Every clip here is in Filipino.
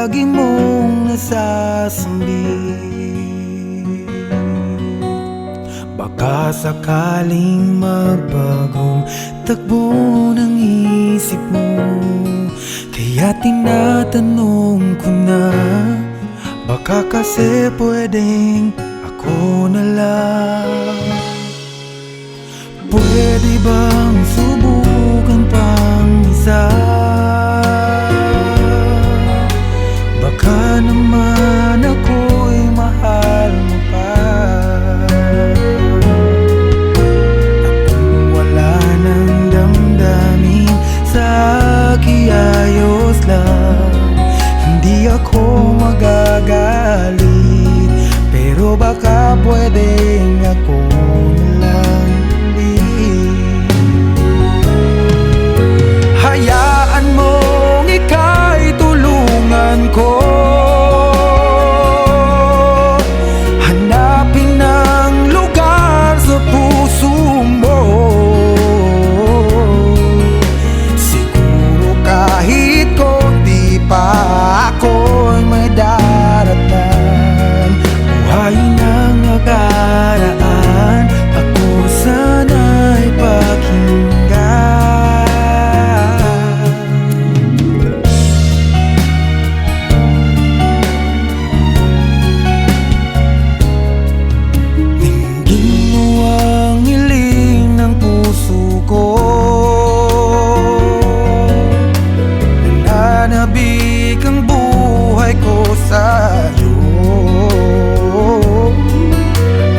lagi mong nasasambi. Baka sakaling magbagong takbo ng isip mo, kaya tinatanong ko na, baka kasi pwedeng ako na lang. Pwede bang subukan pang isa? Baka naman ako'y mahal mo pa. At kung wala nang damdamin sa akin, ayos lang, hindi ako magagalit. Pero baka pwedeng ako na lang. Hayaan mong ika'y tulungan ko, hanapin ang lugar sa puso mo. Siguro kahit konti pa ako'y may daratan. Buhayin ang nakaraan, ako sana'y pakinggan. Nananabik ang buhay ko sa'yo.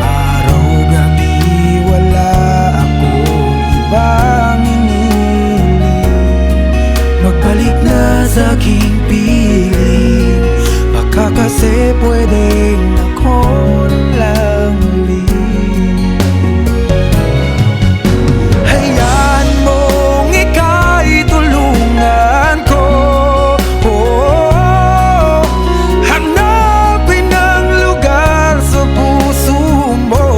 Araw-gabi wala akong ibang iniling. Magbalik na sa aking piling, baka kasi pwedeng ako lang ulit. Hayaan mong ika'y tulungan ko, hanapin ang lugar sa puso mo.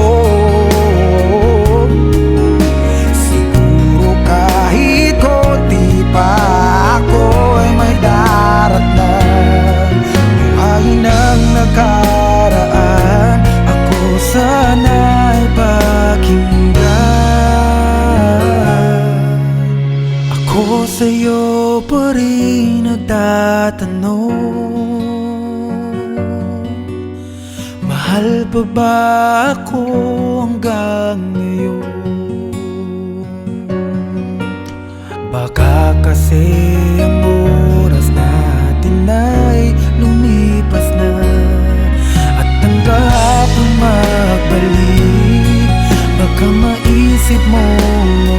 Siguro kahit konti pa ako'y may daratan. Buhayin ang nakaraan, ako sana'y pakinggan. Ako sa'yo pa rin nagtatanong, mahal pa ba ako hanggang ngayon? Baka kasi ang oras natin ay lumipas na, at ang kahapon magbalik. Baka maisip mo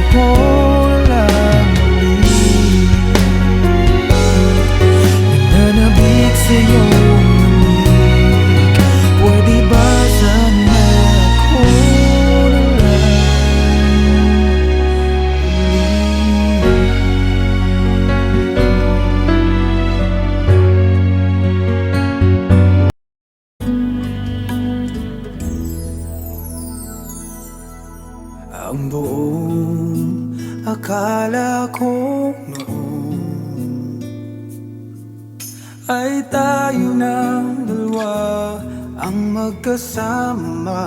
ako lang ulit. Nananabik sa'yo ulit. Pwede ba sana ako na lang ulit? Ang buong akala ko noon ay tayo ng dalawa ang magkasama.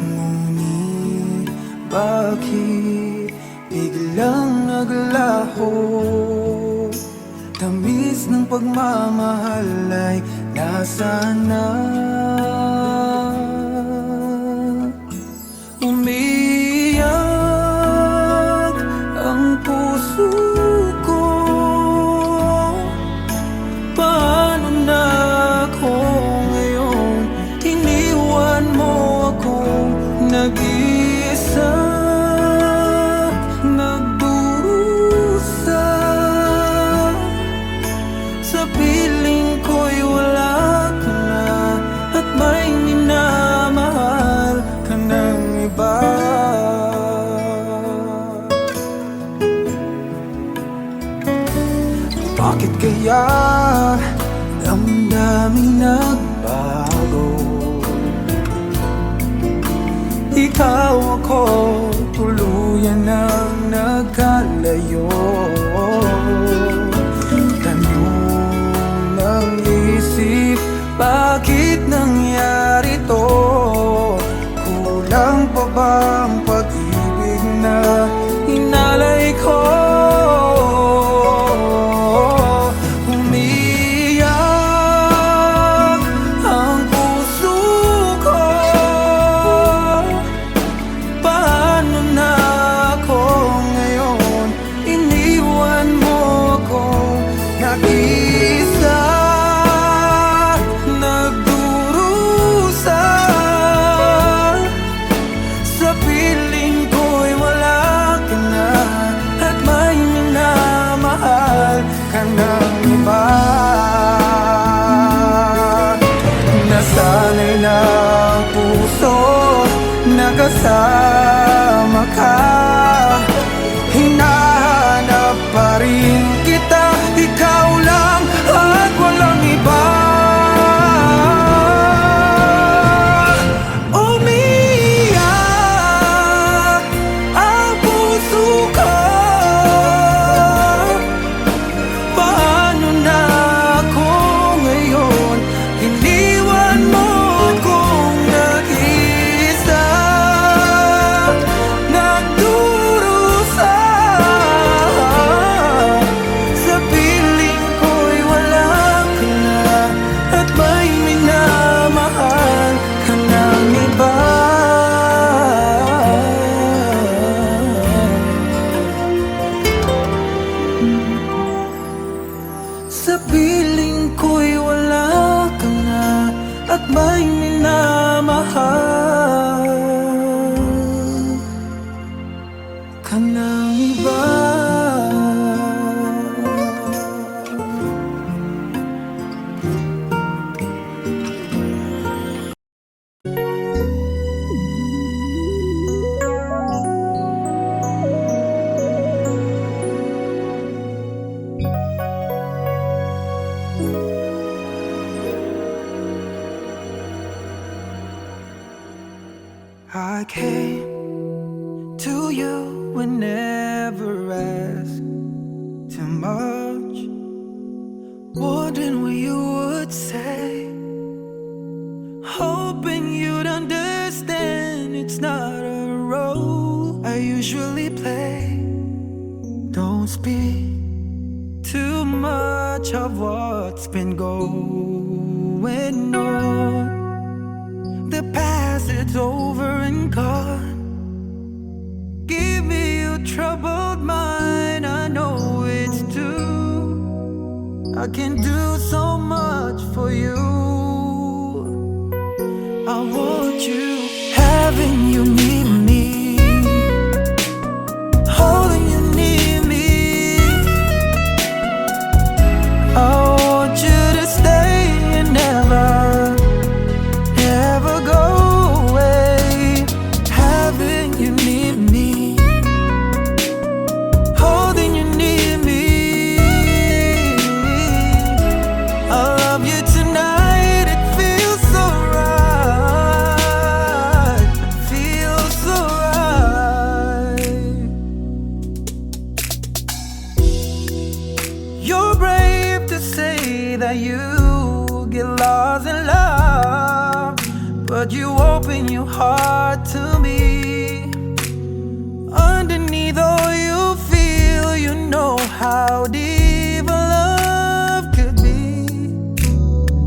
Ngunit bakit biglang naglaho? Tamis ng pagmamahal ay nasaan na? Umiyak ang puso ko, paano na ako ngayon? Iniwan mo akong nag-iisa, nagdurusa. Sa piling ko'y wala ka na, at may minamahal ka ng iba. Bakit kaya damdaming nagbago? Ikaw ako, tuluyan nang nagkalayo. Tanong ka ng iba. Nasanay na ang puso, nakasama ka. Hinahanap pa rin kita, ikaw lang at walang iba. Umiyak ang puso ko. Paano na ako ngayon? Iniwan mo kong nag-iisa, nagdurusa. Sa piling ko'y wala ka na, at may minamahal ka ng iba. Sa piling ko'y wala ka na, at may minamahal ka ng iba. I came to you and never asked too much, wondering what you would say, hoping you'd understand it's not a role I usually play. Don't speak too much of what's been going on. The past, it's over and gone. Give me your troubled mind, I know it's true. I can do so much for you. I want you, having you near me, holding you near me. I want you to stay and never, never go away. Having you near me, holding you near me. I love you tonight, it feels so right, it feels so right. You're brave to say that you get lost in love, but you open your heart to me. Underneath all you feel, you know how deep a love could be.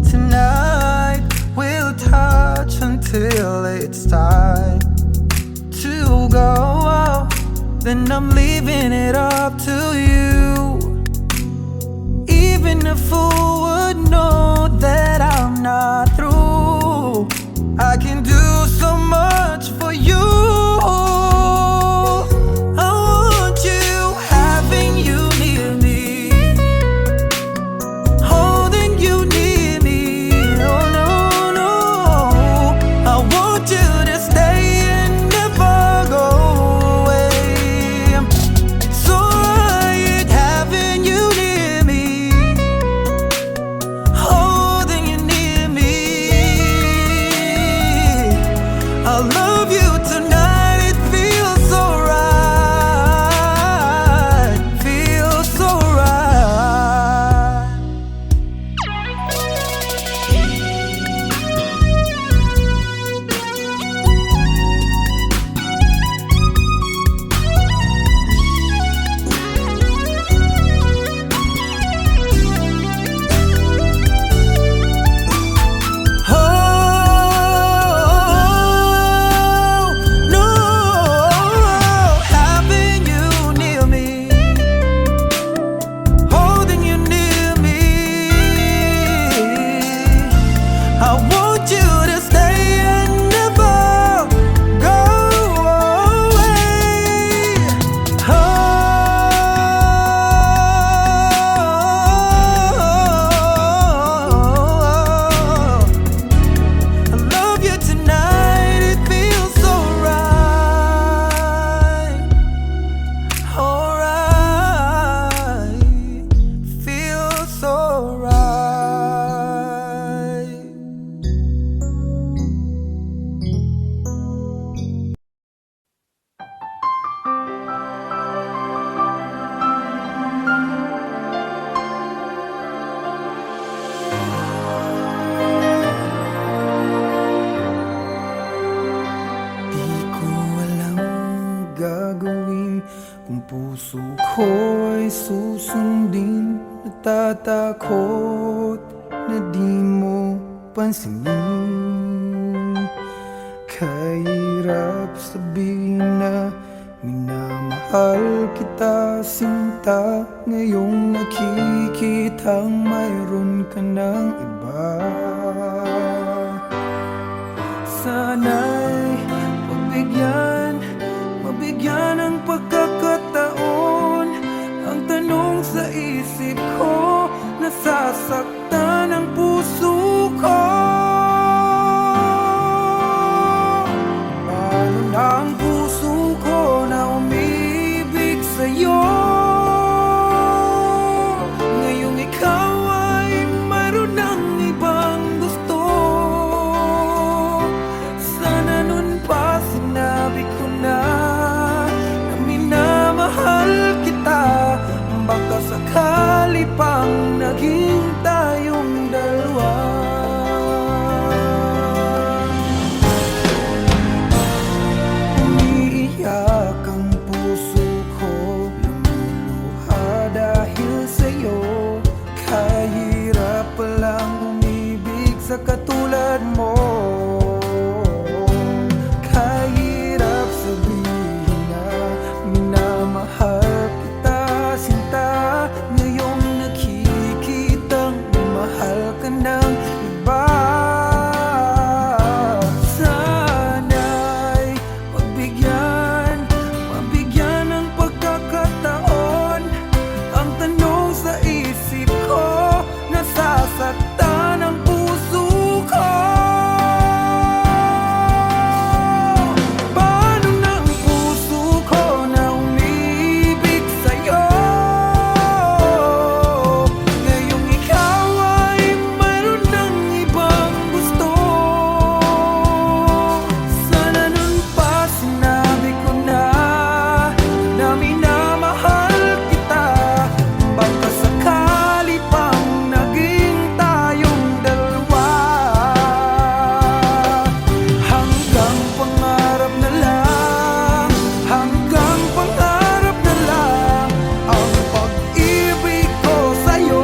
Tonight we'll touch until it's time to go out. Then I'm leaving it up to you. Even a fool would know that I'm not through. I can do so much for you. I want you, having you near me, holding you near me. No, no, no. I want you to stay and never go away. It's alright having you near me, natatakot na di mo pansinin. Kahirap sabihin na minamahal kita sinta, ngayong nakikitang mayroon ka ng iba. Sana'y mabigyan ng pagkakataon. Ang tanong sa isip ko, nasasaktan ang puso ko. Paano na ang puso ko na umibig sa'yo? Ngayong ikaw ay mayroon ng ibang gusto. Sana nun pa sinabi ko na minamahal kita. Baka sakali pang naging tayong dalawa. Umiiyak ang puso ko, lumuluha dahil sa'yo. Kahirap palang umibig sa katulad mo. Kahirap sabihin na minamahal kita sinta, ngayong nakikitang mahal ka ng iba. Sana'y mabigyan ng pagkakataon. Ang tanong sa isip ko, nasasaktan ang puso ko. Paano na ang puso ko na umibig sa'yo? Ngayong ikaw ay mayroon ng ibang gusto. Sana nun pa sinabi ko na minamahal kita. Baka sakali pang naging tayong dalawa. Hanggang pangarap na lang, hanggang pangarap na lang ang pag-ibig ko sa'yo.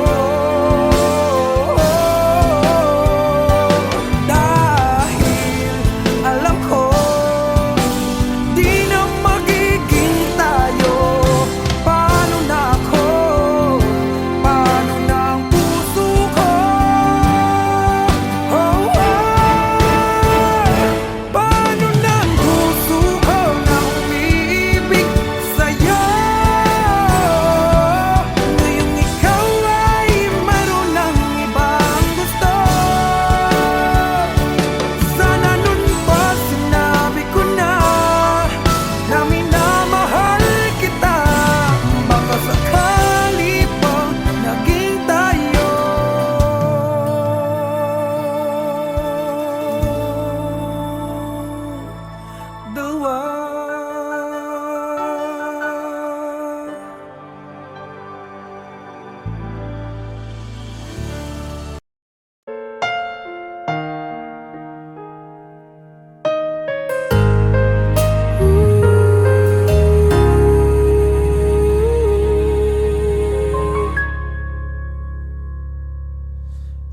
Dahil alam ko di na magiging tayo. Paano na ako? Paano na ang puso ko? Oh, paano na ang puso ko na umiibig sa'yo? Ngayong ikaw ay mayroon ng ibang gusto. Sana nun pa sinabi ko na minamahal kita. Baka sakali pang naging tayo dalawa.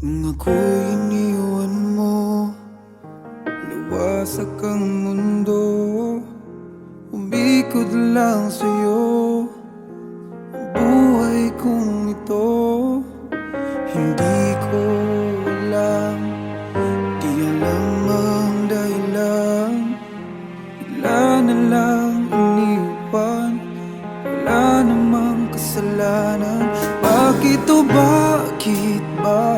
Nung ako'y iniwan mo, luwasak ang mundo. Umikot lang sa'yo ang buhay kong ito. Hindi ko alam, di alam ang dahilan. Bigla na lang iniwan, wala namang kasalanan. Bakit o bakit ba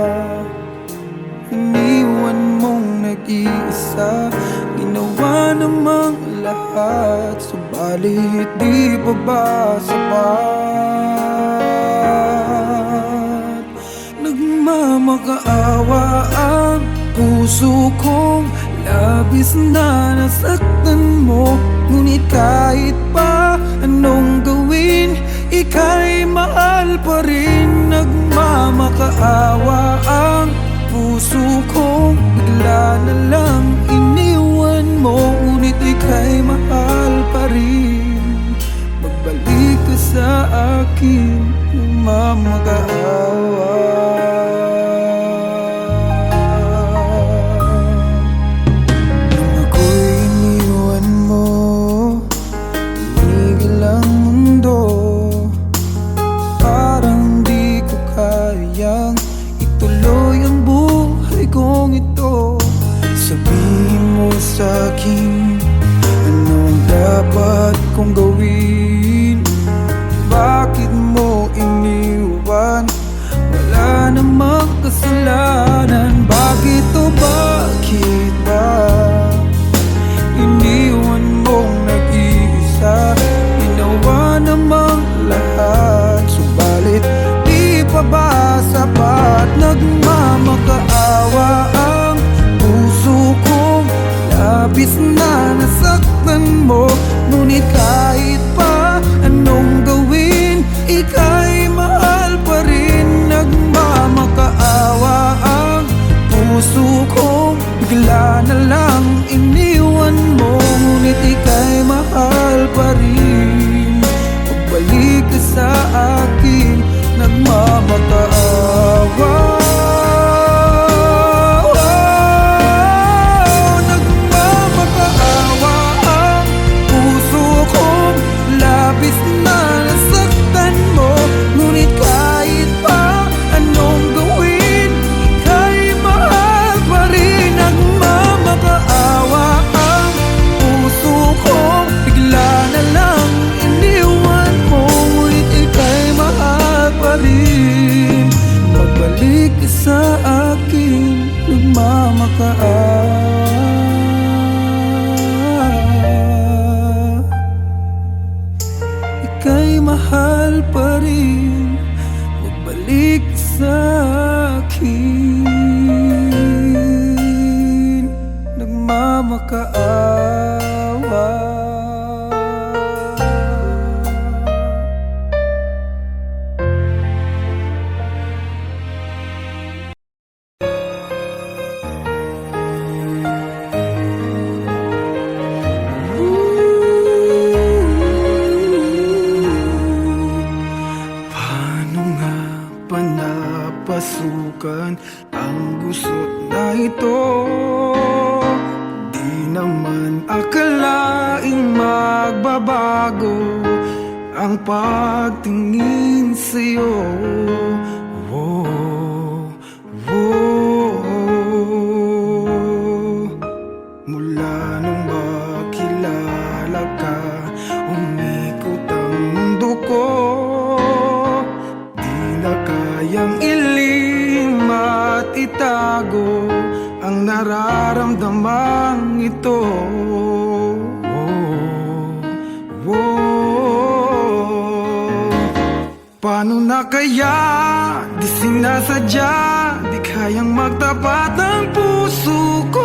iniwan mong nag-iisa? Ginawa namang lahat, subalit di pa ba sapat? Nagmamakaawa ang puso kong labis na nasaktan mo. Ngunit kahit pa anong gawin, ika'y mahal pa rin. Nagmamakaawa ang puso kong bigla na lang iniwan mo. Ngunit ika'y mahal pa rin. Magbalik ka sa akin, nagmamakaawa. buwan. Wala namang kasalanan. Bakit o bakit ba iniwan mong nag-iisa? Ginawa namang lahat, subalit di pa ba sapat? Nagmamakaawa ang puso kong labis na nasaktan mo. Ngunit kahit pa anong gawin, ika'y mahal pa rin. Nagmamakaawa ang puso kong bigla na lang iniwan mo. Ngunit ika'y mahal pa rin. Pagbalik ka sa akin, nagmamakaawa. Nagmamakaawa ang puso kong labis na nasaktan mo. Ngunit kahit pa anong gawin, ika'y mahal pa rin. Nagmamakaawa ang puso kong bigla na lang iniwan mo. Ngunit ika'y mahal pa rin. Magbalik ka sa akin, nagmamakaawa. Ika'y mahal pa rin. Magbalik ka sa akin, nagmamakaawa. Paano nga ba napasukan ang gusot na ito? Di naman akalaing magbabago ang pagtingin sa'yo. Whoa, whoa. Mula nung makilala ka, umikot ang mundo ko. Di na kayang ilim at itago ang nararamdamang ito. Paano na kaya? Di sinasadya, di kayang magtapat ang puso ko.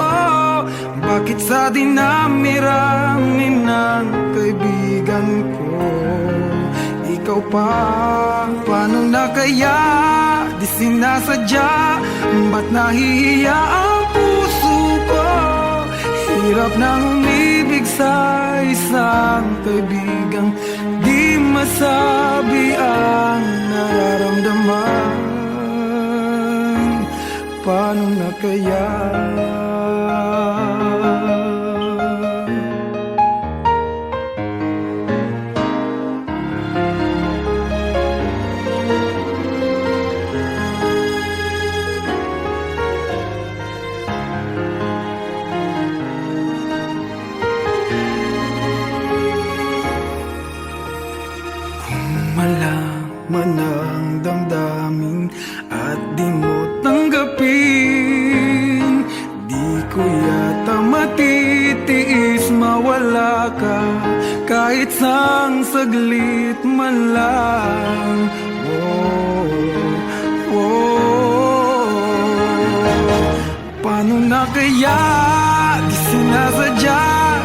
Bakit sa dinami-rami ng kaibigan ko, ikaw pa? Paano na kaya? Di sinasadya, ba't nahihiya ang puso ko? Hirap nang umibig sa isang kaibigang di masabi ang nararamdaman. Paano na kaya? Malaman ang damdamin at di mo tanggapin, di ko yata matitiis mawala ka kahit sang saglit man lang. Paano na kaya? Di sinasadya,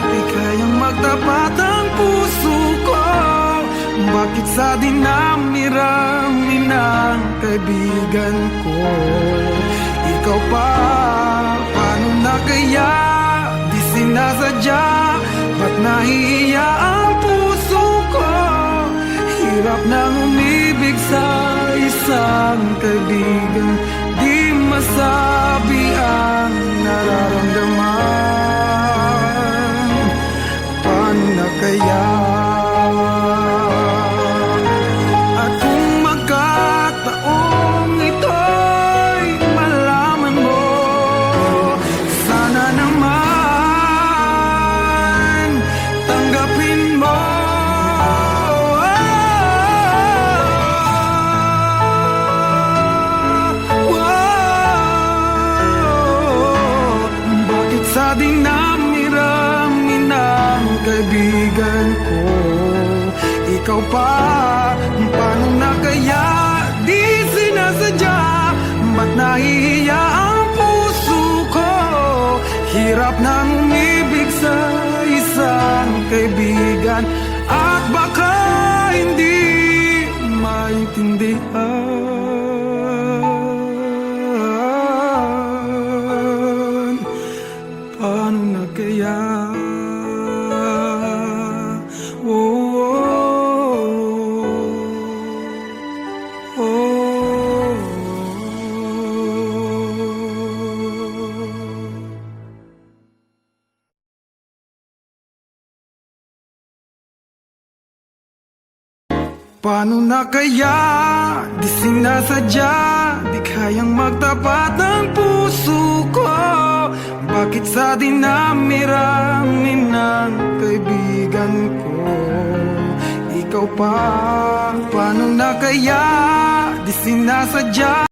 di kayang magtapat ang puso ko. Bakit sa dinami-rami ng kaibigan ko, ikaw pa? Paano na kaya? Di sinasadya, ba't nahihiya ang puso ko? Hirap nang umibig sa isang kaibigan di masabi ang nararamdaman. Paano na kaya? dinami-rami ng kaibigan ko, ikaw pa, paano na kaya? Di sinasadya, ba't nahihiya ang puso ko? Hirap nang umibig sa isang kaibigan, at baka hindi maintindihan. Paano na kaya? Oh, oh, oh. Paano na kaya? Di sinasadya, di kayang magtapat ng puso ko. Bakit sa dinami-rami ng kaibigan ko, ikaw pa, paano na kaya? Di sinasadya.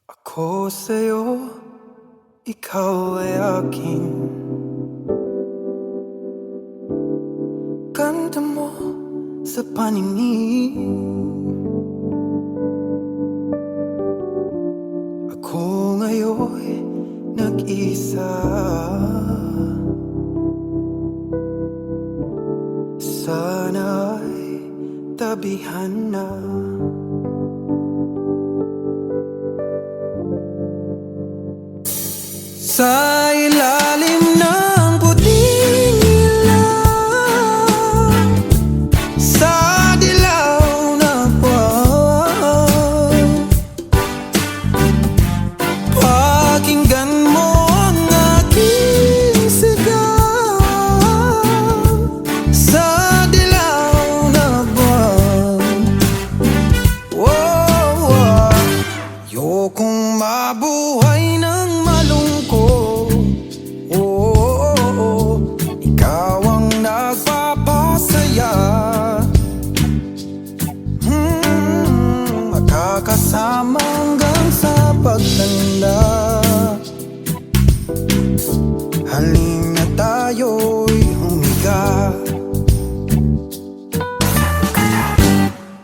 Ako sa'yo, ikaw ay akin. Ganda mo sa paningin. Ako ngayon nag-isa, sana'y tabihan na. Sa ilalim ng puting ilaw, sa dilaw na buwan, pakinggan mo ang aking sigaw. Sa dilaw na buwan, oh, oh. Ayokong mabuhay ng malungkot. Oh, oh, oh. Ikaw ang nagpapasaya. Makakasama hanggang sa pagtanda. Halina tayo'y humiga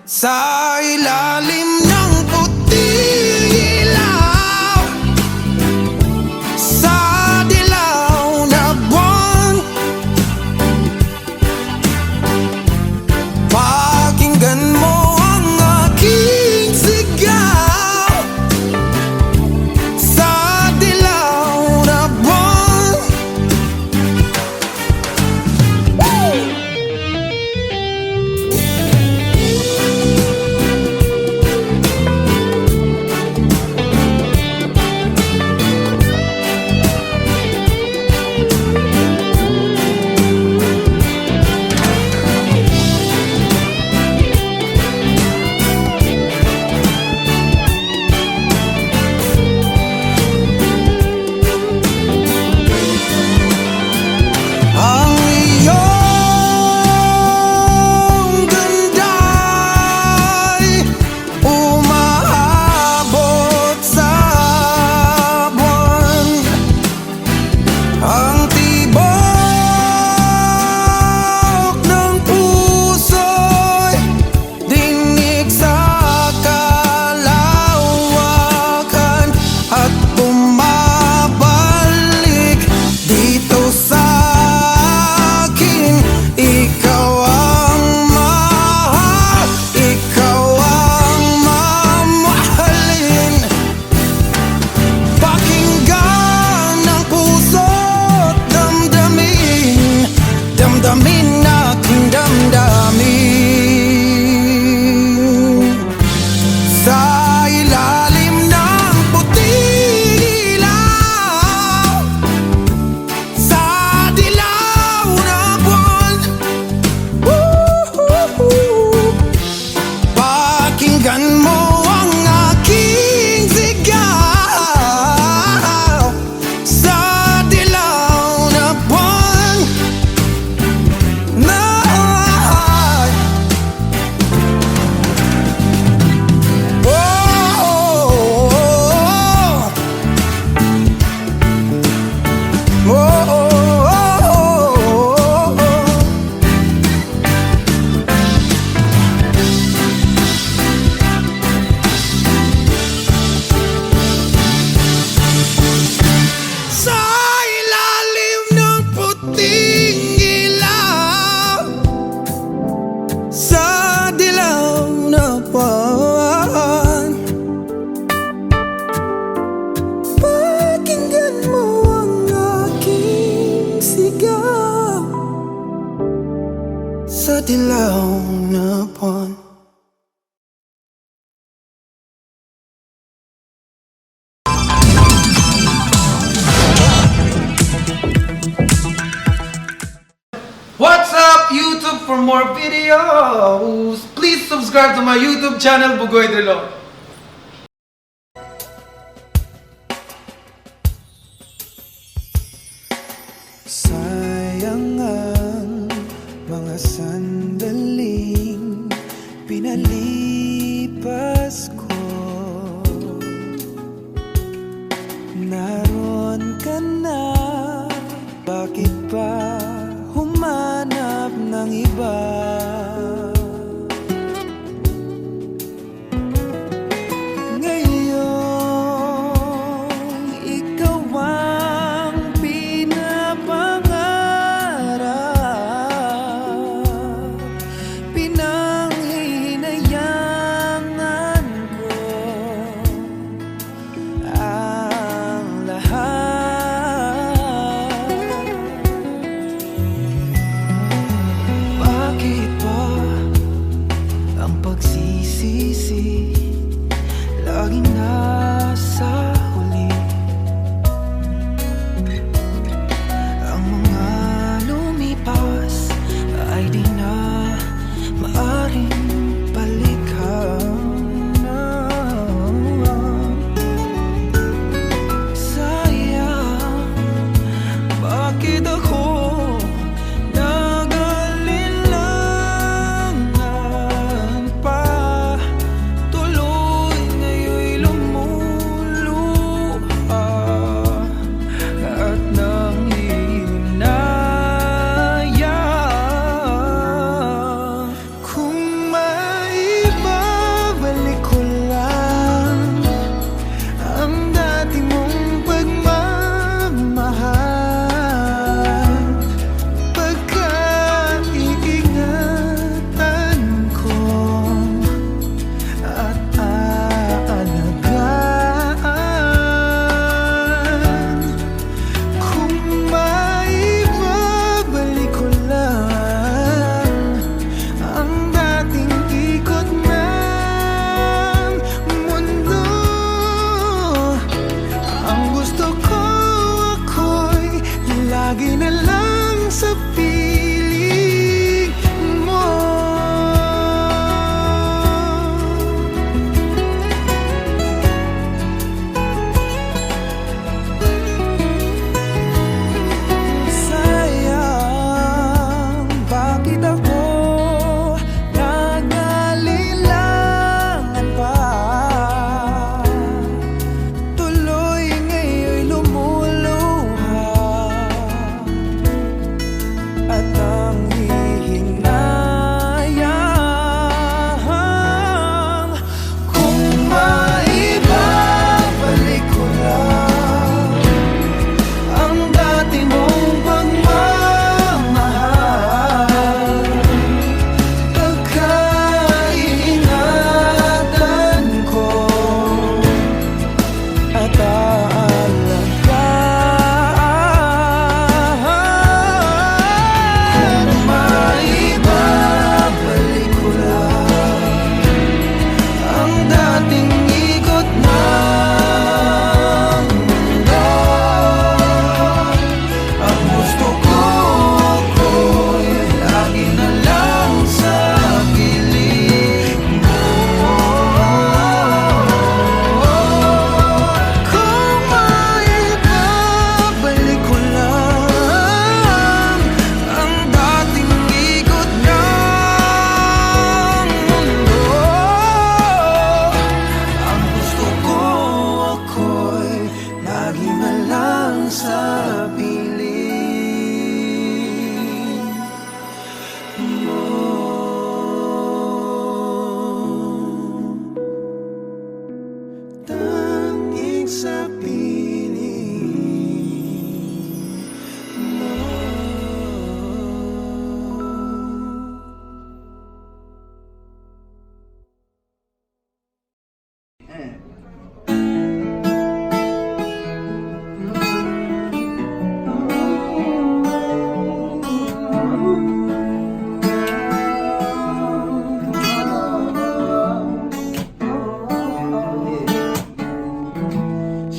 sa ilalim ng puting ilaw, sa dilaw na buwan, pakinggan mo ang aking sigaw. Sa dilaw na buwan, for more videos. Please subscribe to my YouTube channel, Bugoy Drilo. Sayang ang mga sandaling pinalipas ko. Naroon ka na, bakit pa humanap ng iba? Ngayon, ikaw ang pinapangarap, pinanghihinayangan ko ang lahat. Bakit ba ang pagsisisi laging nasa huli? Ang mga lumipas ay di na maaring balikan na. Sayang, bakit ako nag-alilangan pa? Tuloy ngayon'y lumuluha at nanghihinayang. Kung maibabalik ko lang ang dati mong pagmamahal, pagkaiingatan ko at aalagaan. Kung maibabalik ko lang ang dating ikot ng mundo, ang gusto ko ako'y lagi na lang sa piling mo. Sayang, bakit ako nag-alilangan pa? Tuloy ngayon'y lumuluha at nanghihinayang. Kung maibabalik ko lang ang dati mong pagmamahal, pagkaiingatan ko at aalagaan. Kung maibabalik ko lang ang dating ikot ng mundo, ang gusto ko ako'y lagi na lang sa piling mo. Kung maibabalik ko lang ang dating ikot ng mundo, ang gusto ko ako'y lagi na lang sa piling mo. Tanging sa piling mo.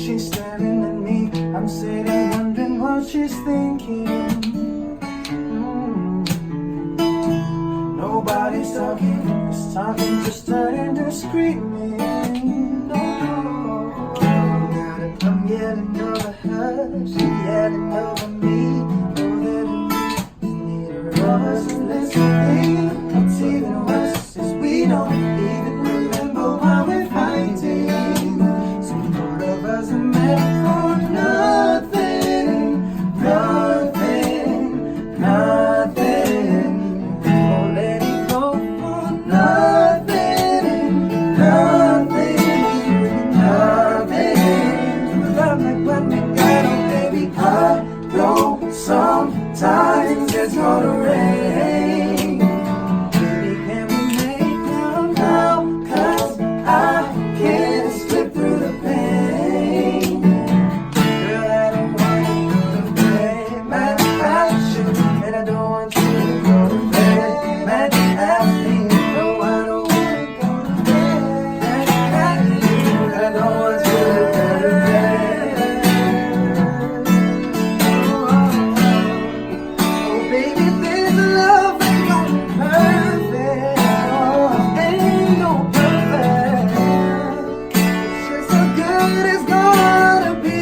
She's staring at me, I'm sitting wondering what she's thinking. talking just turn into screaming. No, I'm yelling over her, she yelling over me. Oh, that neither of us is listening. What's even worse is we don't even remember why we're fighting. So both of us are meant for nothing, nothing, nothing. We won't let it go for nothing, nothing, nothing. Love like what we got, oh baby. I know sometimes it's gonna rain. Baby, can we make love now? 'Cause I can't slip through the pain. Girl, I don't want you to play mad passion, and I don't want you to go to bed mad at me. No, I don't want to go to bed mad at you. I don't want you to go to bed. Oh, baby, this love ain't no perfect. Oh, ain't no perfect. It's just so good it's gonna be.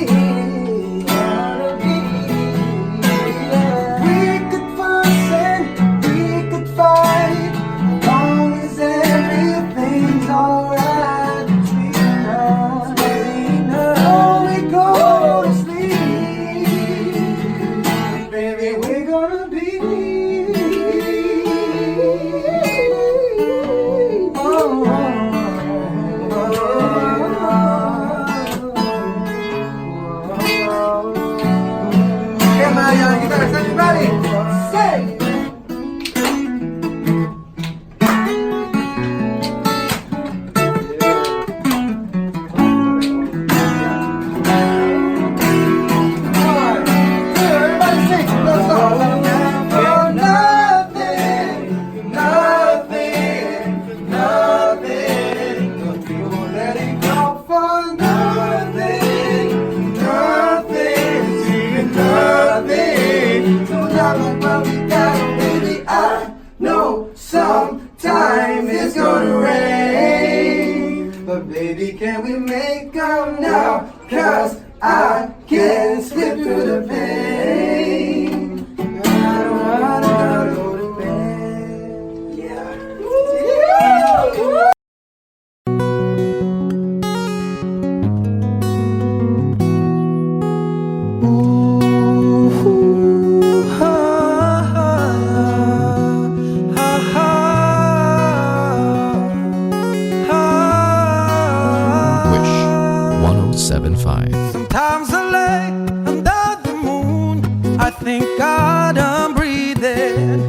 We could fuss and we could fight, as long as everything's alright between us. When we go to sleep, baby, we're gonna be. Okay, Marion, you guys, everybody, say. Sometimes it's gonna rain, but baby, can we make up now? 'Cause I can't slip through the pain. I don't wanna go to bed. Yeah. Wish 1075. Sometimes I lay under the moon, I think God I'm breathing.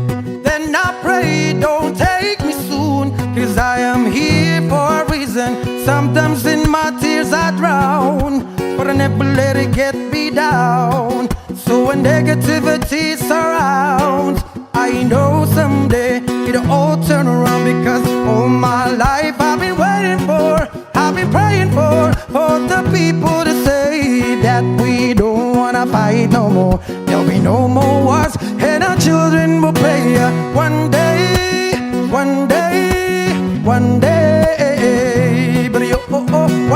Then I pray, don't take me soon, 'cause I am here for a reason. Sometimes in my tears I drown, but I never let it get me down. So when negativity surrounds, I know someday it'll all turn around, because all my life I've been waiting for, I've been praying for the people to say that we don't wanna fight no more. There'll be no more wars, and our children will play. One day, one day, one day, but you,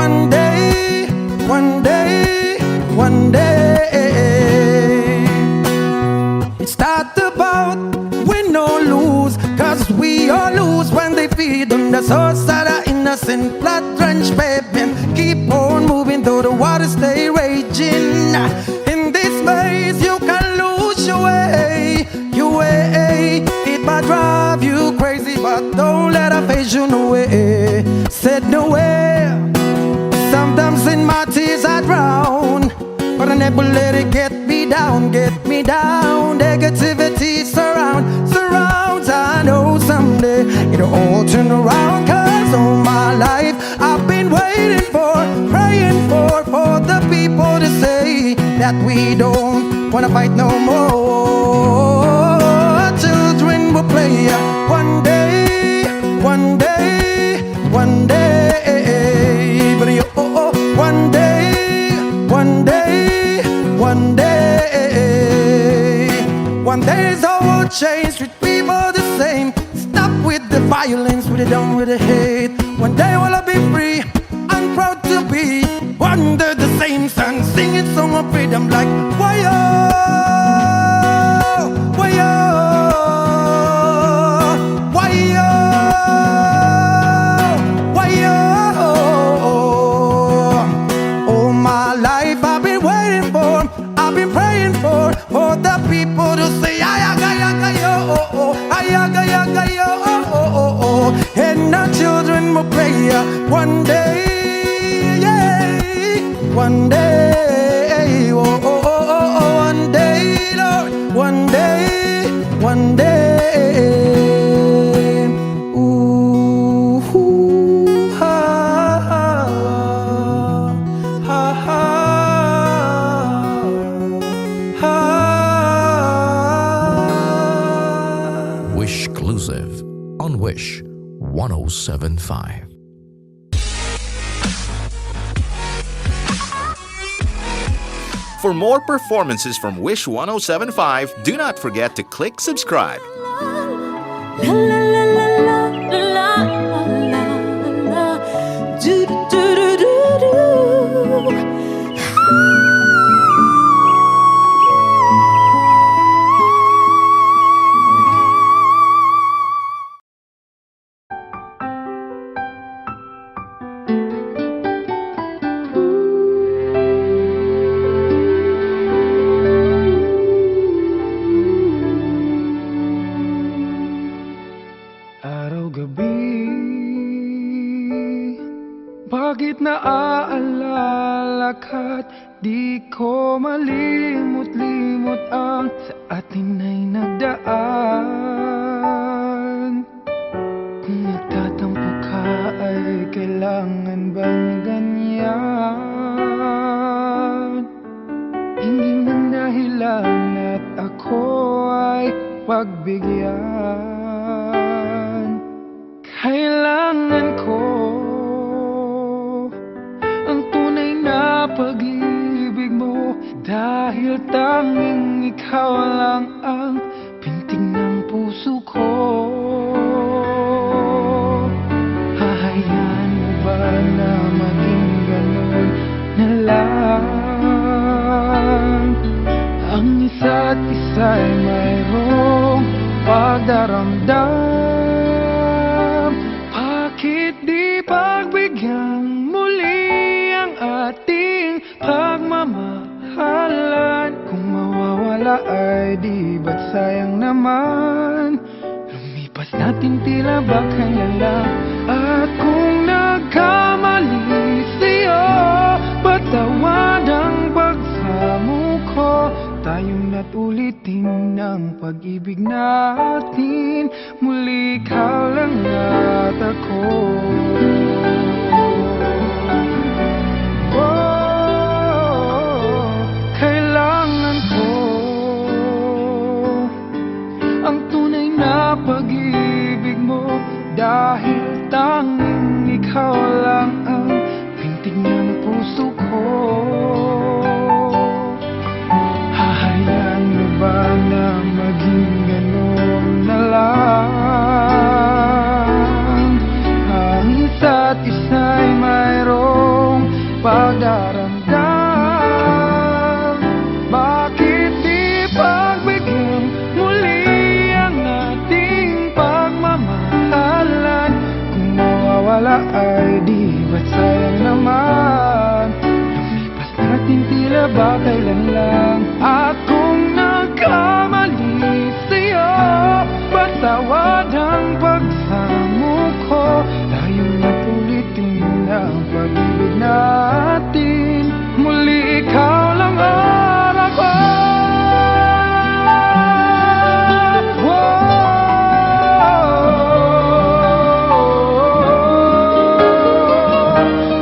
one day, one day, one day. It's not about win or lose, 'cause we all lose when they feed on the souls that are innocent, blood-drenched baby. Keep on moving though the waters stay raging. In this maze you can lose your way, your way. It might drive you crazy, but don't let it phase you no way. Said no way. Sometimes in my tears I drown, but I never let it get me down, get me down. Negativity surrounds. I know someday it'll all turn around, 'cause all my life I've been waiting for, praying for the people to say that we don't wanna fight no more. Children will play one day, one day, one day, but you, one day, one day, one day. One day all will change, treat people the same. Stop with the violence, we don't done with the hate. One day will I be free and proud to be under the same sun, singing song of freedom like why why why why all my life I've been waiting for, I've been praying for the people to say ayaga yaga yo, ayaga yaga yo, and our children will pray one day, yeah, one day, one day, Lord, one day, one day. Ooh, ha, ha, ha, ha. Wish exclusive on Wish 1075. For more performances from Wish 1075, do not forget to click subscribe. La la la la la la la la. Do do do do do. Araw-gabi, bakit naaalala ka't di ko malimot-limot ang sa atin ay nagdaan? Kung nagtatampo ka ay kailangan bang ganyan? Hindi ng dahilan at ako ay pagbigyan. Kailangan ko ang tunay na pag-ibig mo, dahil tanging ikaw lang ang pintig ng puso ko. Hahayaan mo ba na maging ganun na lang? Ang isa't isa'y mayroong pagdaramdam. Bakit di pagbigyan muli ang ating pagmamahalan? Kung mawawala ay di ba't sayang naman? Lumipas natin tila ba kailan lang? At kung nagkamali sa'yo, patawad ang pagsamo ko. Tayong natulitin ng pag-ibig natin, muli ikaw lang at ako. Oh, kailangan ko ang tunay na pag-ibig mo, dahil tanging ikaw lang ang pintig ng puso ko. Hahayaan mo ba na maging ganun na lang? Ang isa't isa'y mayroong pagdaramdam. Bakit di pagbigyan muli ang ating pagmamahalan? Kung mawawala ay di ba't sayang naman? Lumipas natin tila ba kailan lang? At kung nagkamali sa'yo, patawad ang pagsamo ko. Tayong napulitin ang pag-ibig natin, muli ikaw lang ang ako.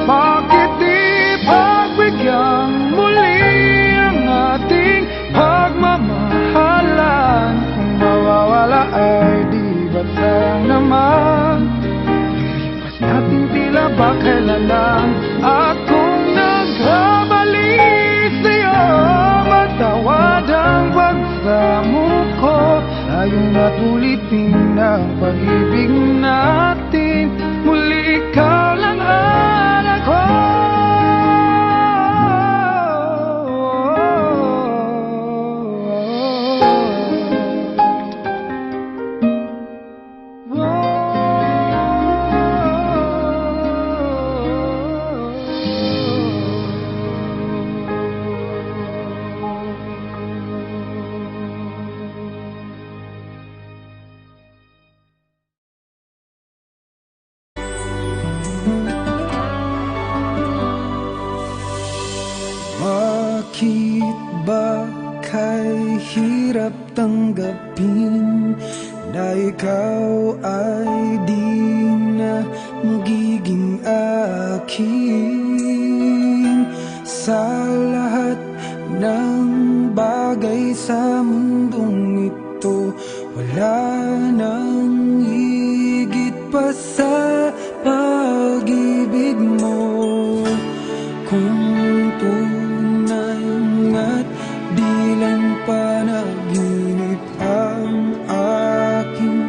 Bakit di pagbigyan muli ang ating pagmamahalan? Kung mawawala ay di ba't sayang naman? Lumipas natin tila ba kailan lang? At kung nagkamali sa'yo, matawad ang pagsamo ko. Tayong natulitin ang pag-ibig natin, Bakit ba kay hirap tanggapin na ikaw ay di na magiging akin? Sa lahat ng bagay sa mundong ito, wala nang higit pa sa pag-ibig mo. Kung tunay nga't di lang panaginip ang aking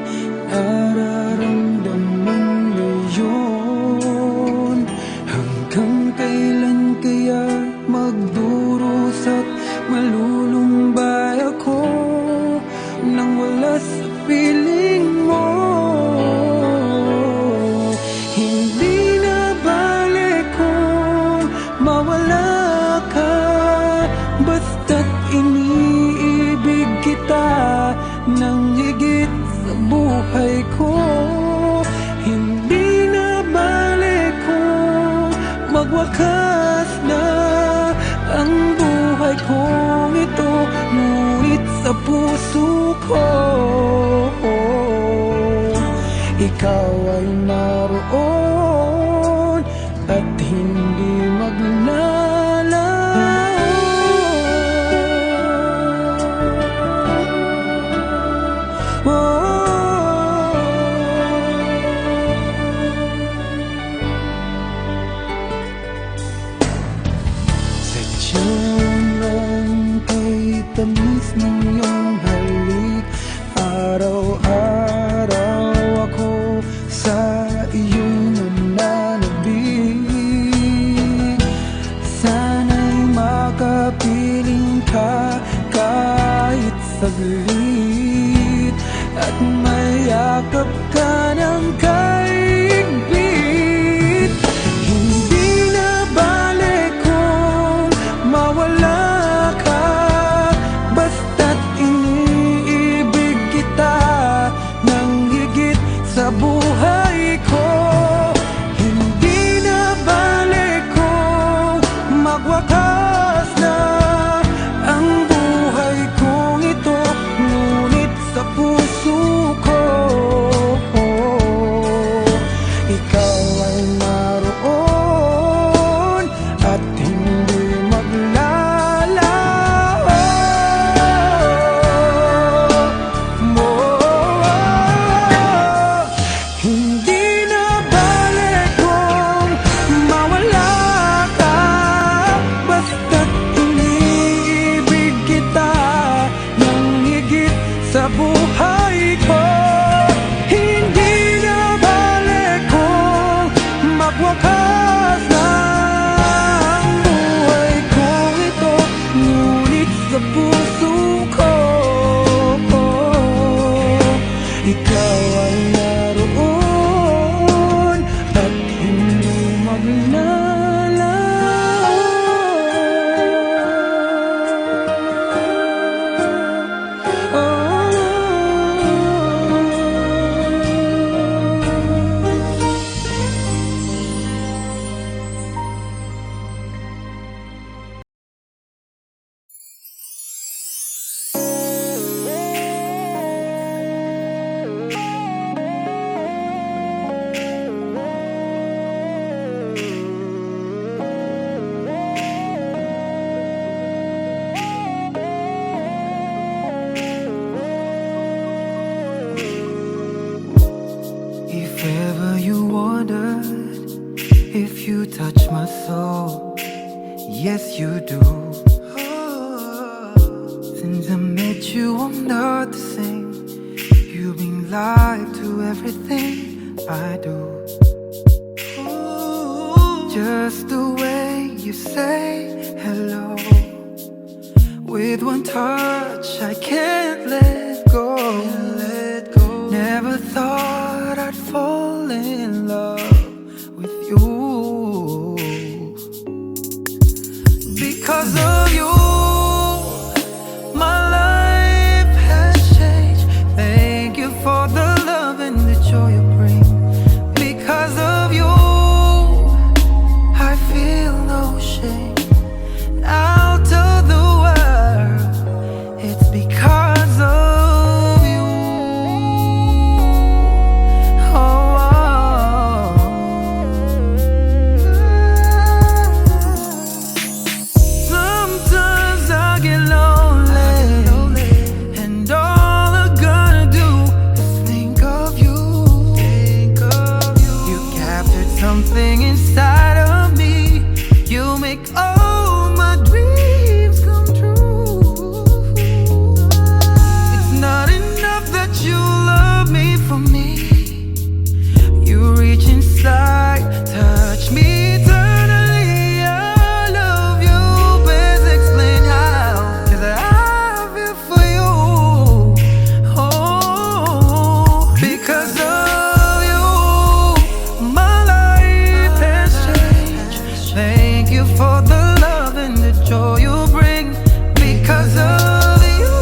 nararamdaman ngayon, hanggang kailan kaya magdurusa at malulumbay ako nang wala sa piling mo? Hindi na balik kung mawala ka, basta't iniibig kita nang higit sa buhay ko. Hindi na balik kung magwakas na ang buhay kong ito, ngunit sa puso ko ikaw ay naroon at hindi maglalaho. Sadyang kay tamis ng iyong halik, araw-araw ako sa iyong nananabik. Sana'y makapiling ka kahit saglit, at mayakap ka ng kaigpit. Hindi na balik kung mawala ka, basta't iniibig kita nang higit sa buhay ko. Hindi na balik kung magwakas na ang buhay kong ito, ngunit sa puso ko ikaw ay naroon at hindi maglalaho. Hindi na balik kung mawala ka, basta't iniibig kita nang higit sa buhay ko. Hindi na balik kung magwakas na ang buhay kong ito, ngunit sa puso ko ikaw ay naroon at hindi If ever you wondered if you touch my soul, yes you do. Since I met you, I'm not the same. You bring life to everything I do. Just the way you say hello, with one touch I can't let go. Never thought I'd fall in love with you. Because of you, my life has changed. Thank you for the love and the joy you bring. Because of you, I feel no shame. Out of something inside of me. You make all my dreams come true. It's not enough that you love me for me. You reach inside, touch me eternally. I love you, please explain how. 'Cause I feel for you. Oh, because of you, my life has changed. Thank you for the love and the joy you bring. Because of you,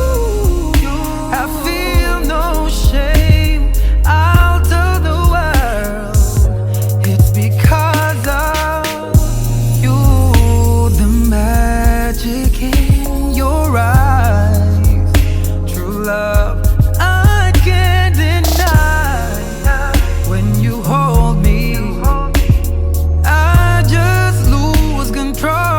I feel no shame. I'll tell the world it's because of you. The magic in your eyes, true love I can't deny. When you hold me, I just lose control.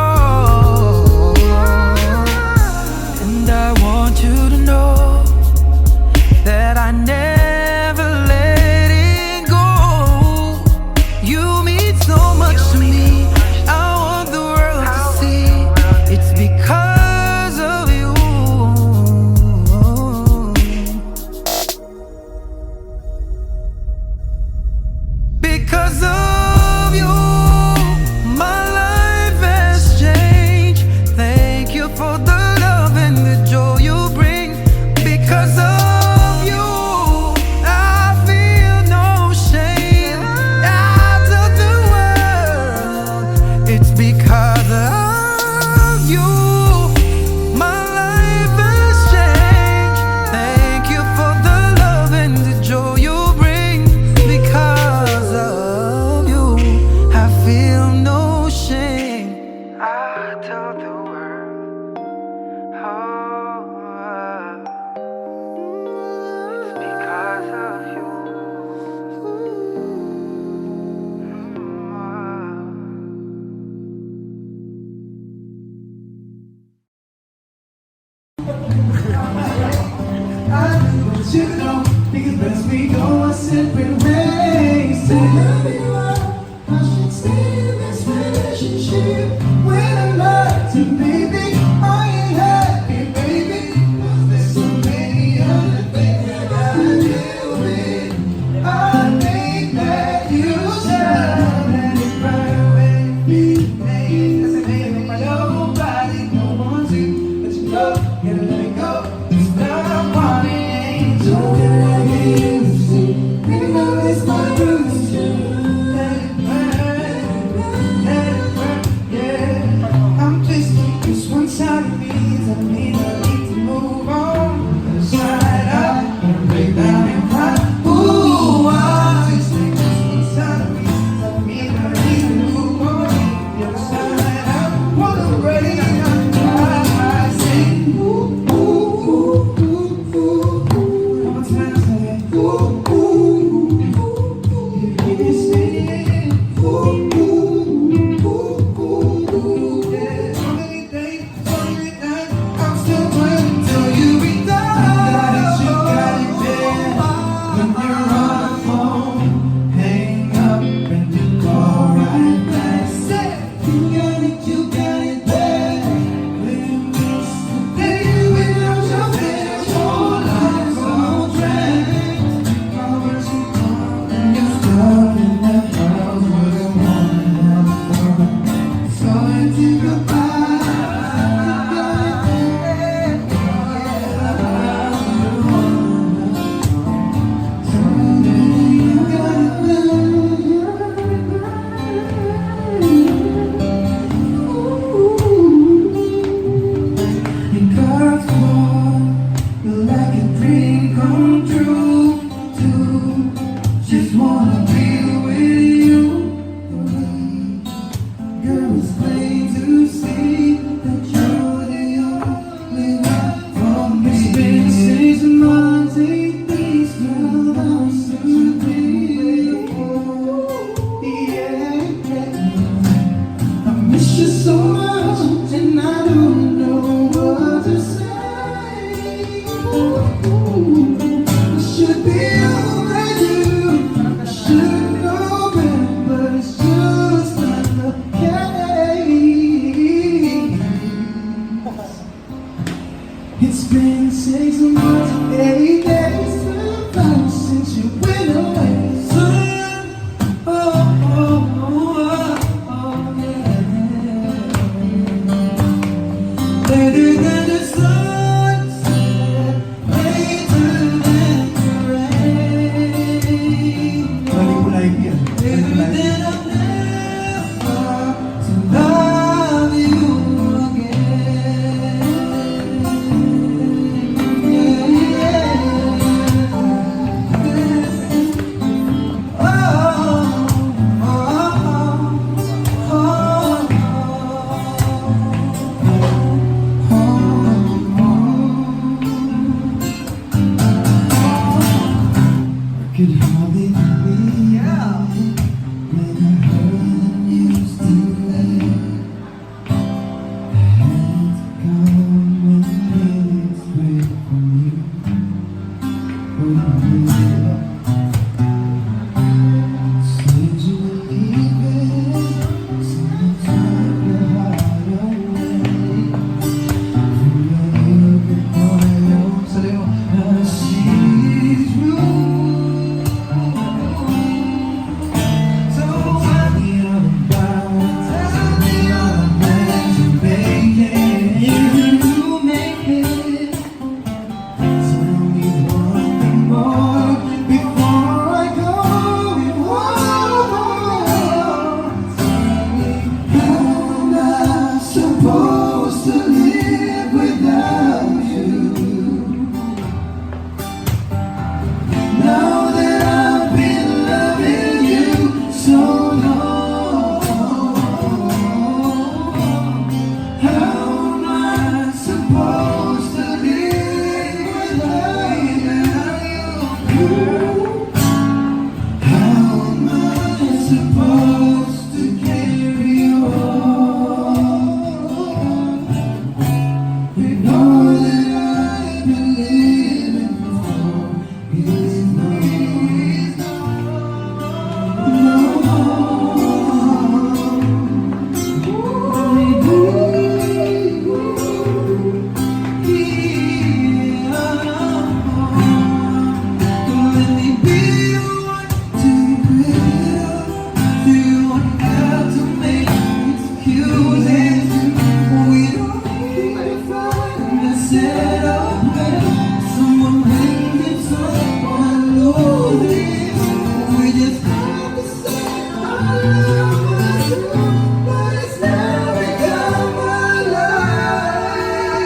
but it's now become my life.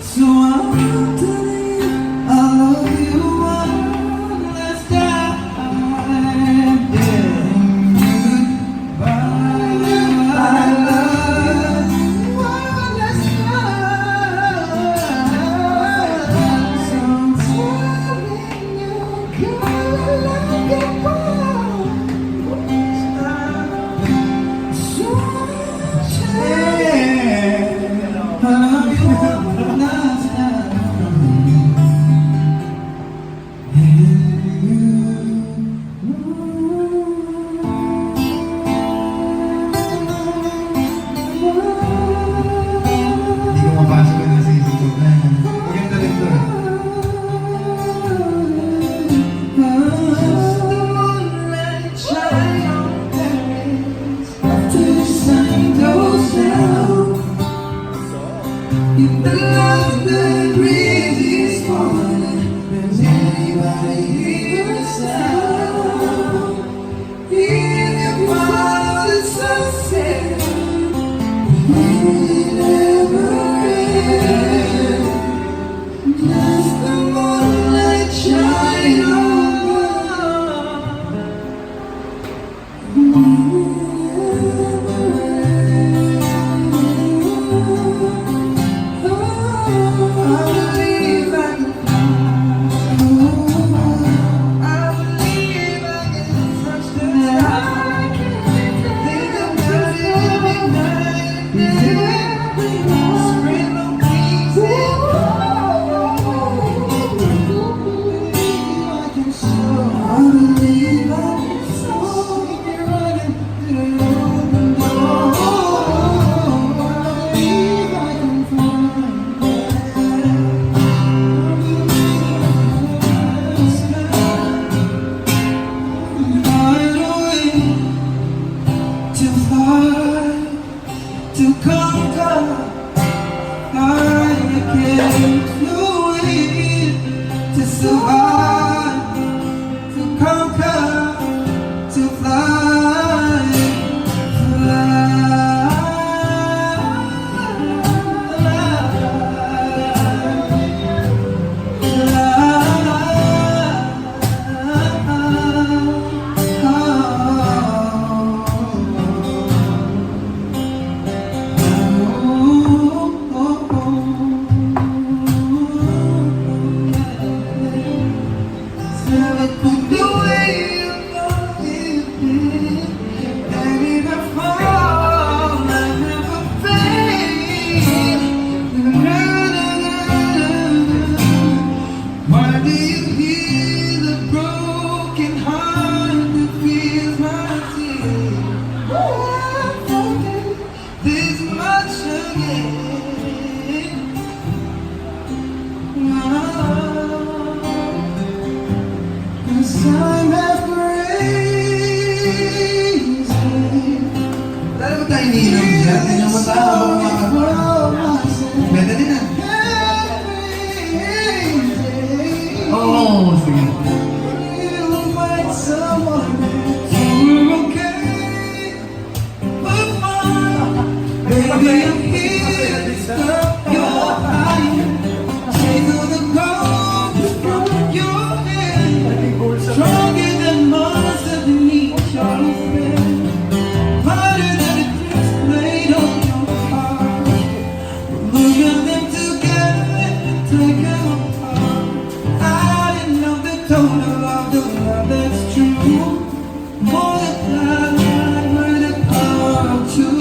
So I'm telling you, I love you one last time. Yeah. Goodbye, I love you one last time. So I'm telling you, girl, I love you one so much. I love you one last time. Hindi ko mapasok na sa isip ko. Maganda rin to. Just the moonlight shine on Paris after the sun goes down. If the London breeze is falling, does anybody hear a sound? If you follow the sunset, will it ever end? Does the moonlight shine on? To conquer, I can't do it. To survive, to conquer, to fly, Why do you hear the broken heart that feels my tears? This much again. Cause I'm half crazy. Dahil ba tayo niinom dyan? Tingnan mo tayo habang makakapag. Pwede din na. Oo, sige. You'll find someone who's okay. But mine, baby, I'm here to stop your high. Chase all the gold from your head. Stronger than monsters beneath your bed. Harder than the tricks played on your heart. Look at them together, take them apart. I didn't know the total of the love that's true. Multiply by the power of two.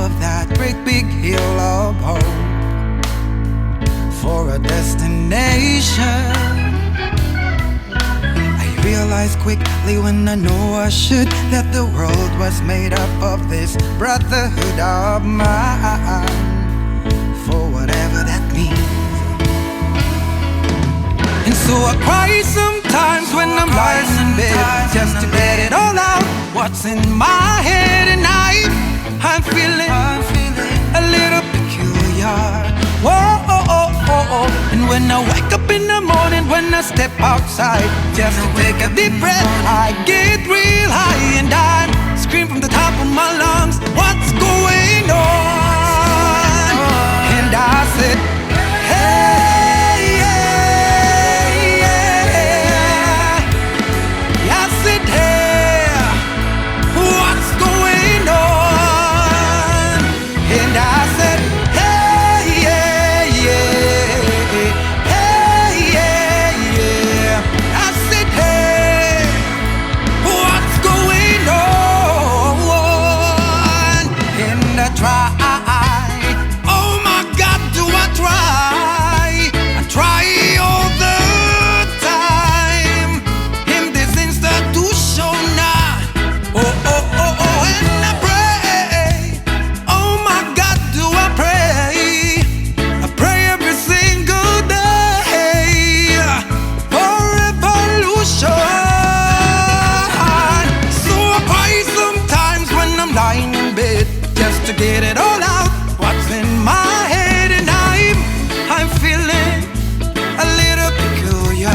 of that great big hill of hope for a destination. I realized quickly when I know I should that the world was made up of this brotherhood of mine, for whatever that means. And so I cry sometimes when I'm lying in bed, just to get it all out, what's in my head. And I'm feeling a little peculiar. Whoa, oh, oh, oh, oh. And when I wake up in the morning, when I step outside, just to take a deep breath, I get real high and I scream from the top of my lungs, what's going on? And I said, hey, yeah, yeah. I said, hey, what's going on? And I said, hey, yeah, yeah. Hey, yeah, yeah. I said, hey, what's going on? And I try, oh my God, do I try? I try all the time in this institution. Oh, oh, oh, oh, and I pray. Oh my God, do I pray? I pray every single day for revolution. So I cry sometimes when I'm lying in bed, just to get it all out, what's in my head. And I'm feeling a little peculiar.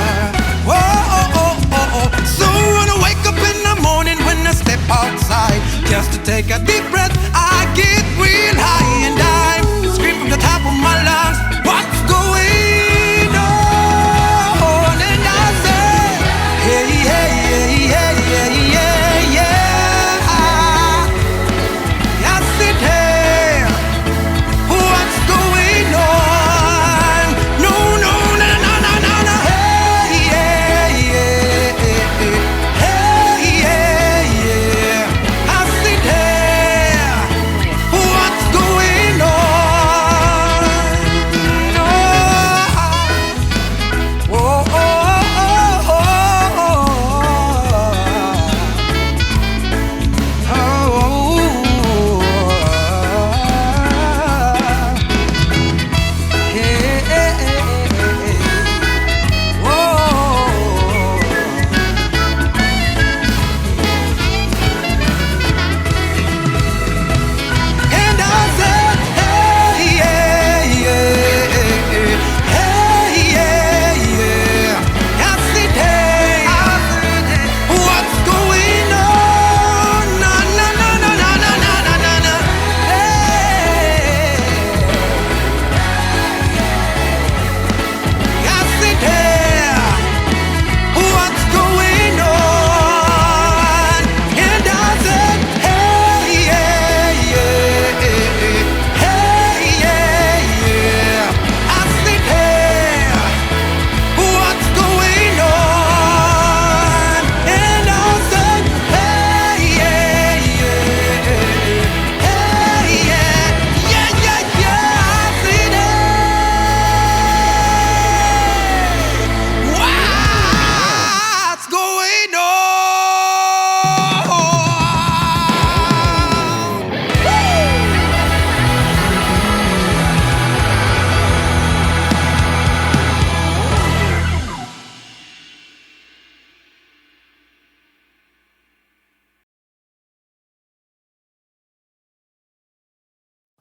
Whoa, oh, oh, oh, oh. So when I wake up in the morning, when I step outside, just to take a deep breath, I get real high and I scream from the top of my lungs, what's going on? And I say, hey, hey, hey, hey, hey, yeah, yeah. I said, hey, what's going on? No, no, no, no, no, no, no. Hey, yeah, yeah, hey, yeah, yeah. I said, hey, what's going on? Oh, oh, oh, oh, and I said, hey, yeah, yeah, hey, yeah, yeah. I said, hey, what's going on? No, no, no, no, no, no, no, no, no, no. Hey, I said, hey, what's going on? And I said, hey, yeah, yeah, hey, yeah, yeah. I said, hey, what's going on? And I said, hey, yeah, yeah, hey, yeah, yeah, yeah, yeah. I said, hey, what's going on?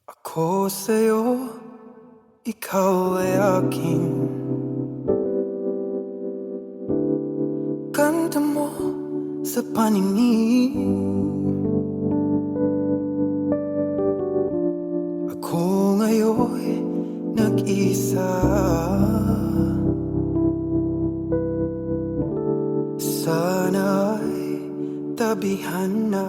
Ako sa'yo, ikaw ay aking ganda mo sa paningin. Ako ngayon nag-isa, sana'y tabihan na.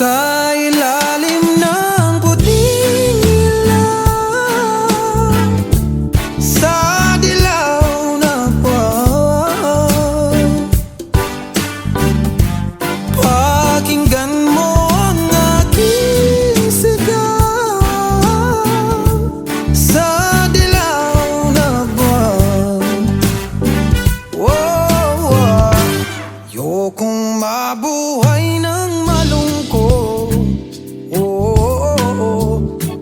Sa ilalim ng puting ilaw, sa dilaw na buwan, mabuhay ng malungkot,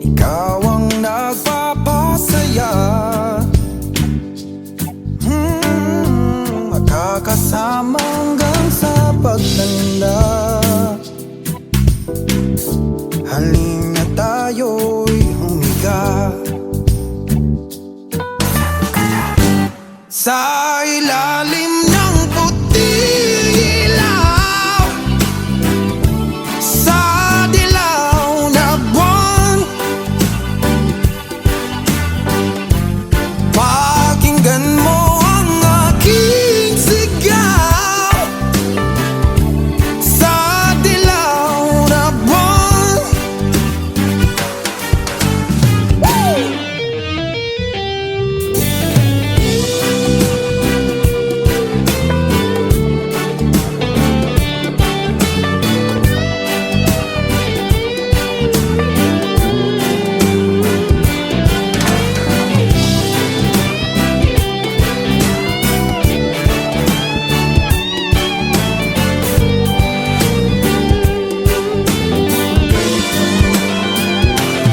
ikaw ang nagpapasaya. Makakasama hanggang sa pagtanda. Halina tayo'y humiga sa ilalim ng puting ilaw, sa dilaw na buwan. Pakinggan mo ang aking sigaw, sa dilaw na buwan.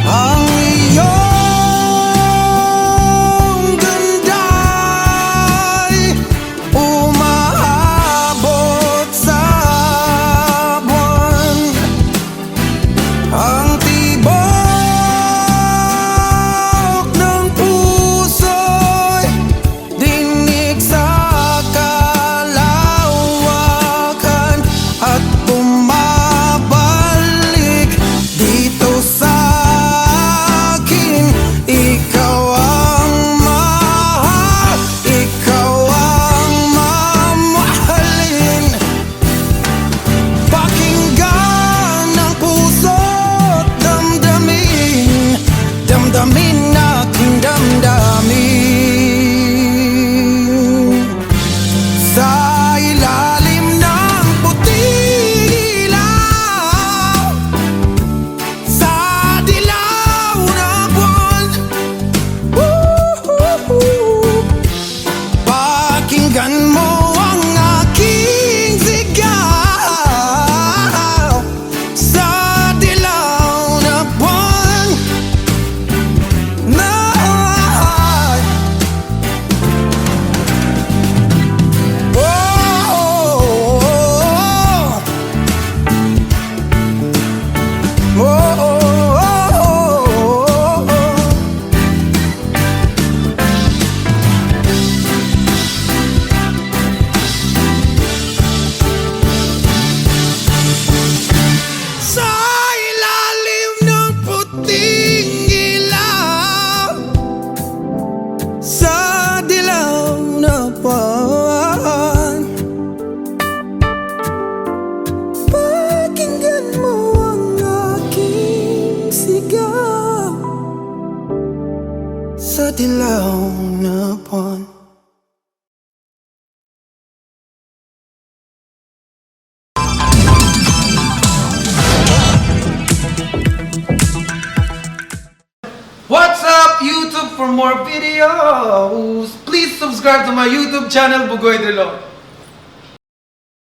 Ang iyong ganda'y umaabot sa buwan. Ang tibok ng puso'y dinig sa kalawakan at bumabalik dito sa akin. Ikaw ang mahal, ikaw ang mamahalin. Pakinggan ng puso't damdamin, damdamin aking damdamin. Sa ilalim ng puting ilaw, sa dilaw na buwan. Pakinggan mo ang aking sigaw, sa dilaw na buwan. Sa ilalim ng puting ilaw, sa dilaw na buwan. Pakinggan mo ang aking sigaw, sa dilaw na buwan. What's up, YouTube? For more videos, please subscribe to my YouTube channel, Bugoy Drilo.